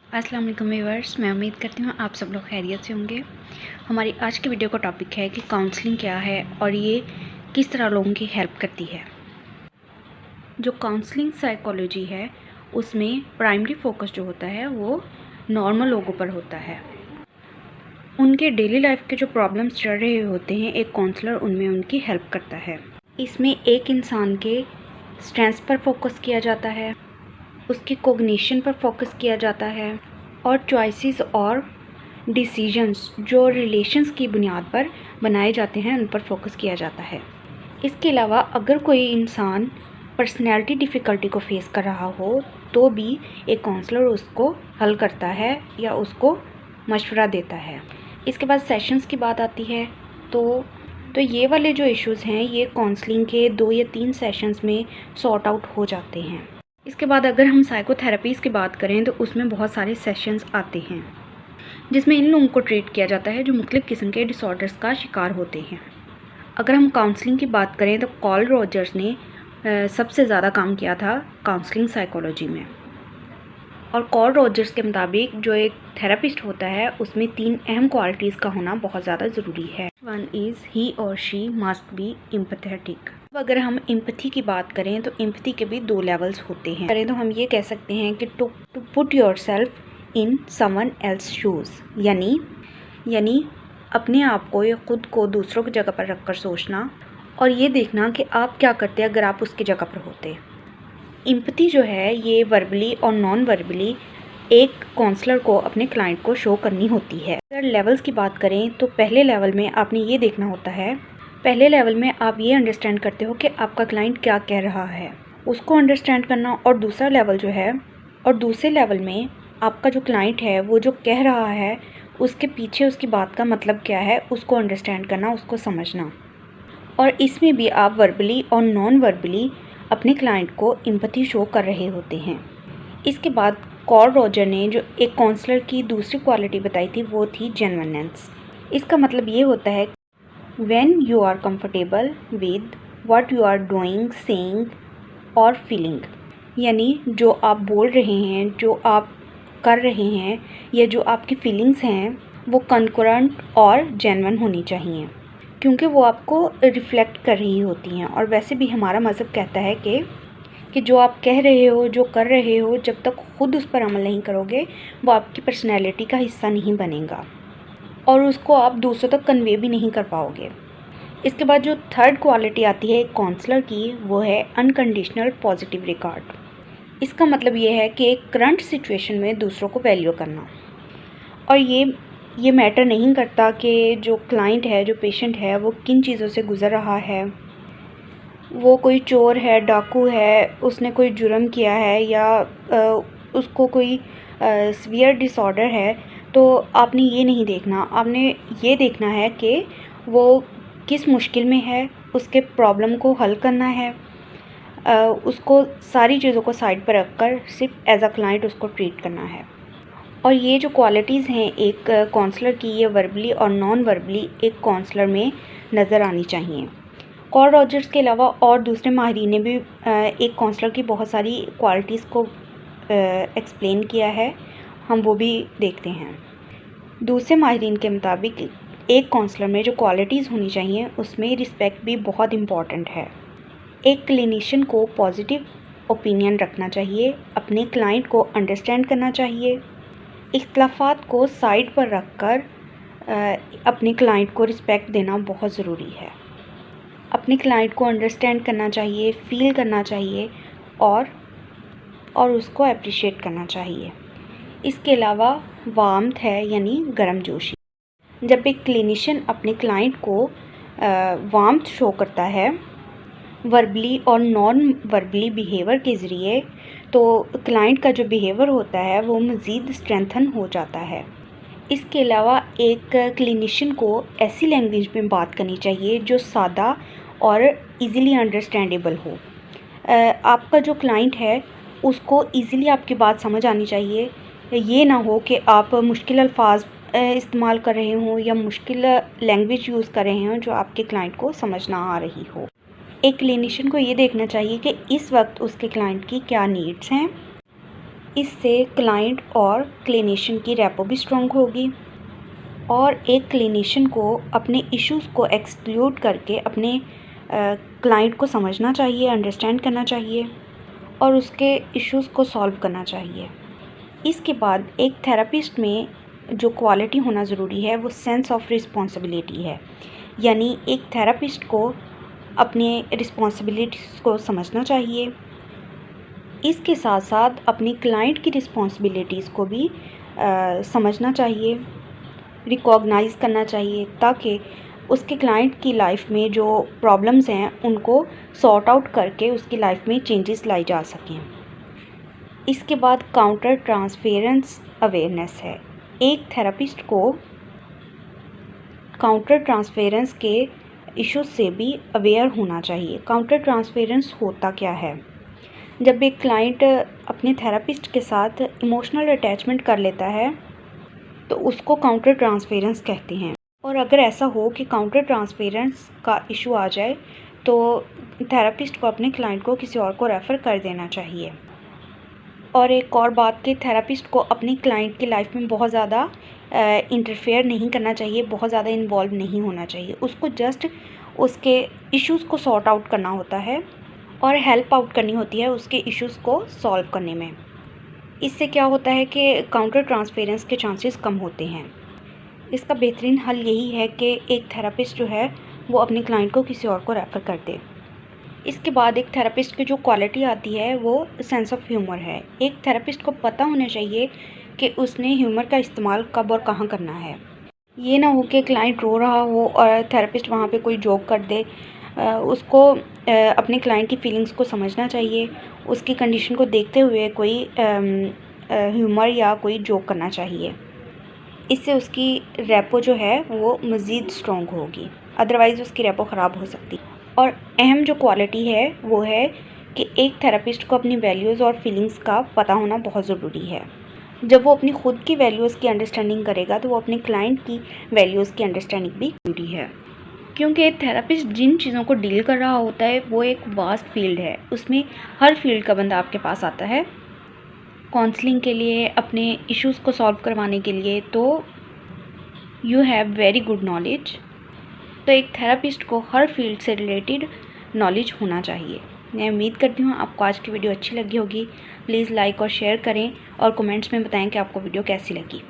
अस्सलाम वालेकुम व्यूअर्स, मैं उम्मीद करती हूँ आप सब लोग खैरियत से होंगे। हमारी आज की वीडियो का टॉपिक है कि काउंसलिंग क्या है और ये किस तरह लोगों की हेल्प करती है। जो काउंसलिंग साइकोलॉजी है उसमें प्राइमरी फोकस जो होता है वो नॉर्मल लोगों पर होता है। उनके डेली लाइफ के जो प्रॉब्लम्स चल रहे होते हैं एक काउंसलर उनमें उनकी हेल्प करता है। इसमें एक इंसान के स्ट्रेंथ्स पर फोकस किया जाता है, उसकी कोग्निशन पर फोकस किया जाता है और चॉइसेस और डिसीजंस जो रिलेशंस की बुनियाद पर बनाए जाते हैं उन पर फोकस किया जाता है। इसके अलावा अगर कोई इंसान पर्सनैलिटी डिफ़िकल्टी को फेस कर रहा हो तो भी एक काउंसलर उसको हल करता है या उसको मशवरा देता है। इसके बाद सेशंस की बात आती है तो ये वाले जो इश्यूज़ हैं ये काउंसलिंग के 2 या 3 सेशंस में सॉर्ट आउट हो जाते हैं। इसके बाद अगर हम साइकोथेरेपीज़ की बात करें तो उसमें बहुत सारे सेशंस आते हैं जिसमें इन लोगों को ट्रीट किया जाता है जो मुख्तलिफ़ किस्म के डिसऑर्डर्स का शिकार होते हैं। अगर हम काउंसलिंग की बात करें तो कार्ल रॉजर्स ने सबसे ज़्यादा काम किया था काउंसलिंग साइकोलॉजी में। और कार्ल रॉजर्स के मुताबिक जो एक थेरेपिस्ट होता है उसमें 3 अहम क्वालिटीज़ का होना बहुत ज़्यादा ज़रूरी है। वन इज़ ही और शी मस्ट बी एम्पैथेटिक। अगर हम एम्पैथी की बात करें तो एम्पैथी के भी 2 लेवल्स होते हैं। करें तो हम ये कह सकते हैं कि to put yourself in someone else shoes, यानी अपने आप को या ख़ुद को दूसरों की जगह पर रखकर सोचना और ये देखना कि आप क्या करते अगर आप उसकी जगह पर होते। एम्पैथी जो है ये वर्बली और नॉन वर्बली एक काउंसलर को अपने क्लाइंट को शो करनी होती है। अगर लेवल्स की बात करें तो पहले लेवल में आपने ये देखना होता है, पहले लेवल में आप ये अंडरस्टैंड करते हो कि आपका क्लाइंट क्या कह रहा है, उसको अंडरस्टैंड करना। और दूसरा लेवल जो है और दूसरे लेवल में आपका जो क्लाइंट है वो जो कह रहा है उसके पीछे उसकी बात का मतलब क्या है उसको अंडरस्टैंड करना, उसको समझना। और इसमें भी आप वर्बली और नॉन वर्बली अपने क्लाइंट को एम्पैथी शो कर रहे होते हैं। इसके बाद कार्ल रॉजर ने जो एक काउंसलर की दूसरी क्वालिटी बताई थी वो थी जेन्युइननेस। इसका मतलब ये होता है when you are comfortable with what you are doing, saying और फीलिंग, यानी जो आप बोल रहे हैं, जो आप कर रहे हैं या जो आपकी फीलिंग्स हैं वो कॉन्करेंट और जेन्युइन होनी चाहिए क्योंकि वो आपको रिफ़्लेक्ट कर रही होती हैं। और वैसे भी हमारा मज़हब कहता है कि जो आप कह रहे हो, जो कर रहे हो, जब तक ख़ुद उस पर अमल नहीं करोगे वो आपकी पर्सनैलिटी का हिस्सा नहीं बनेगा और उसको आप दूसरों तक कन्वे भी नहीं कर पाओगे। इसके बाद जो थर्ड क्वालिटी आती है एक काउंसलर की वो है अनकंडीशनल पॉजिटिव रिगार्ड। इसका मतलब ये है कि एक करंट सिचुएशन में दूसरों को वैल्यू करना। और ये मैटर नहीं करता कि जो क्लाइंट है, जो पेशेंट है वो किन चीज़ों से गुज़र रहा है, वो कोई चोर है, डाकू है, उसने कोई जुर्म किया है या उसको कोई सीवियर डिसऑर्डर है। तो आपने ये नहीं देखना, आपने ये देखना है कि वो किस मुश्किल में है, उसके प्रॉब्लम को हल करना है, उसको सारी चीज़ों को साइड पर रखकर सिर्फ एज अ क्लाइंट उसको ट्रीट करना है। और ये जो क्वालिटीज़ हैं एक काउंसलर की ये वर्बली और नॉन वर्बली एक काउंसलर में नज़र आनी चाहिए। कार्ल रॉजर्स के अलावा और दूसरे माहिरीन ने भी एक काउंसलर की बहुत सारी क्वालिटीज़ को एक्सप्लेन किया है, हम वो भी देखते हैं। दूसरे माहिरीन के मुताबिक एक काउंसलर में जो क्वालिटीज़ होनी चाहिए उसमें रिस्पेक्ट भी बहुत इम्पॉर्टेंट है। एक क्लिनिशियन को पॉजिटिव ओपिनियन रखना चाहिए, अपने क्लाइंट को अंडरस्टैंड करना चाहिए, इख्तिलाफ़ात को साइड पर रखकर अपने क्लाइंट को रिस्पेक्ट देना बहुत ज़रूरी है। अपने क्लाइंट को अंडरस्टैंड करना चाहिए, फ़ील करना चाहिए और उसको अप्रिशिएट करना चाहिए। इसके अलावा वार्मथ है यानी गर्मजोशी। जब एक क्लिनिशियन अपने क्लाइंट को वार्मथ शो करता है वर्बली और नॉन वर्बली बिहेवियर के ज़रिए तो क्लाइंट का जो बिहेवियर होता है वो मज़ीद स्ट्रेंथन हो जाता है। इसके अलावा एक क्लिनिशियन को ऐसी लैंग्वेज में बात करनी चाहिए जो सादा और इजीली अंडरस्टैंडेबल हो। आपका जो क्लाइंट है उसको इजीली आपकी बात समझ आनी चाहिए। ये ना हो कि आप मुश्किल अल्फाज इस्तेमाल कर रहे हों या मुश्किल लैंग्वेज यूज़ कर रहे हों जो आपके क्लाइंट को समझ ना आ रही हो। एक क्लिनिशियन को ये देखना चाहिए कि इस वक्त उसके क्लाइंट की क्या नीड्स हैं इससे क्लाइंट और क्लिनिशियन की रैपो भी स्ट्रॉन्ग होगी और एक क्लिनिशियन को अपने इश्यूज़ को एक्सक्लूड करके अपने क्लाइंट को समझना चाहिए, अंडरस्टैंड करना चाहिए और उसके इश्यूज़ को सॉल्व करना चाहिए। इसके बाद एक थेरेपिस्ट में जो क्वालिटी होना ज़रूरी है वो सेंस ऑफ रिस्पॉन्सिबिलिटी है, यानी एक थेरेपिस्ट को अपने रिस्पॉन्सिबिलिटीज़ को समझना चाहिए। इसके साथ साथ अपनी क्लाइंट की रिस्पॉन्सिबिलिटीज़ को भी समझना चाहिए, रिकॉग्नाइज़ करना चाहिए, ताकि उसके क्लाइंट की लाइफ में जो प्रॉब्लम्स हैं उनको सॉर्ट आउट करके उसकी लाइफ में चेंजेस लाई जा सकें। इसके बाद काउंटर ट्रांसफेरेंस अवेयरनेस है। एक थेरेपिस्ट को काउंटर ट्रांसफेरेंस के इश्यूज से भी अवेयर होना चाहिए। काउंटर ट्रांसफेरेंस होता क्या है? जब एक क्लाइंट अपने थेरेपिस्ट के साथ इमोशनल अटैचमेंट कर लेता है तो उसको काउंटर ट्रांसफेरेंस कहते हैं। और अगर ऐसा हो कि काउंटर ट्रांसफेरेंस का इशू आ जाए तो थेरेपिस्ट को अपने क्लाइंट को किसी और को रेफ़र कर देना चाहिए। और एक और बात कि थेरेपिस्ट को अपनी क्लाइंट की लाइफ में बहुत ज़्यादा इंटरफेयर नहीं करना चाहिए, बहुत ज़्यादा इन्वॉल्व नहीं होना चाहिए। उसको जस्ट उसके इश्यूज़ को सॉर्ट आउट करना होता है और हेल्प आउट करनी होती है उसके इश्यूज़ को सॉल्व करने में। इससे क्या होता है कि काउंटर ट्रांसफेरेंस के चांसेस कम होते हैं। इसका बेहतरीन हल यही है कि एक थेरेपिस्ट जो है वो अपने क्लाइंट को किसी और को रेफ़र कर दे। इसके बाद एक थेरेपिस्ट की जो क्वालिटी आती है वो सेंस ऑफ ह्यूमर है। एक थेरेपिस्ट को पता होना चाहिए कि उसने ह्यूमर का इस्तेमाल कब और कहाँ करना है। ये ना हो कि क्लाइंट रो रहा हो और थेरेपिस्ट वहाँ पे कोई जोक कर दे। उसको अपने क्लाइंट की फीलिंग्स को समझना चाहिए, उसकी कंडीशन को देखते हुए कोई ह्यूमर या कोई जोक करना चाहिए। इससे उसकी रैपो जो है वो मज़ीद स्ट्रॉन्ग होगी, अदरवाइज़ उसकी रैपो ख़राब हो सकती है। और अहम जो क्वालिटी है वो है कि एक थेरेपिस्ट को अपनी वैल्यूज़ और फीलिंग्स का पता होना बहुत ज़रूरी है। जब वो अपनी खुद की वैल्यूज़ की अंडरस्टैंडिंग करेगा तो वो अपने क्लाइंट की वैल्यूज़ की अंडरस्टैंडिंग भी ज़रूरी है, क्योंकि एक थेरेपिस्ट जिन चीज़ों को डील कर रहा होता है वो एक वास्ट फील्ड है। उसमें हर फील्ड का बंदा आपके पास आता है काउंसलिंग के लिए, अपने इश्यूज़ को सॉल्व करवाने के लिए। तो you have very good knowledge. तो एक थेरेपिस्ट को हर फील्ड से रिलेटेड नॉलेज होना चाहिए। मैं उम्मीद करती हूँ आपको आज की वीडियो अच्छी लगी होगी। प्लीज़ लाइक और शेयर करें और कमेंट्स में बताएं कि आपको वीडियो कैसी लगी।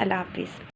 अल्लाह हाफिज़।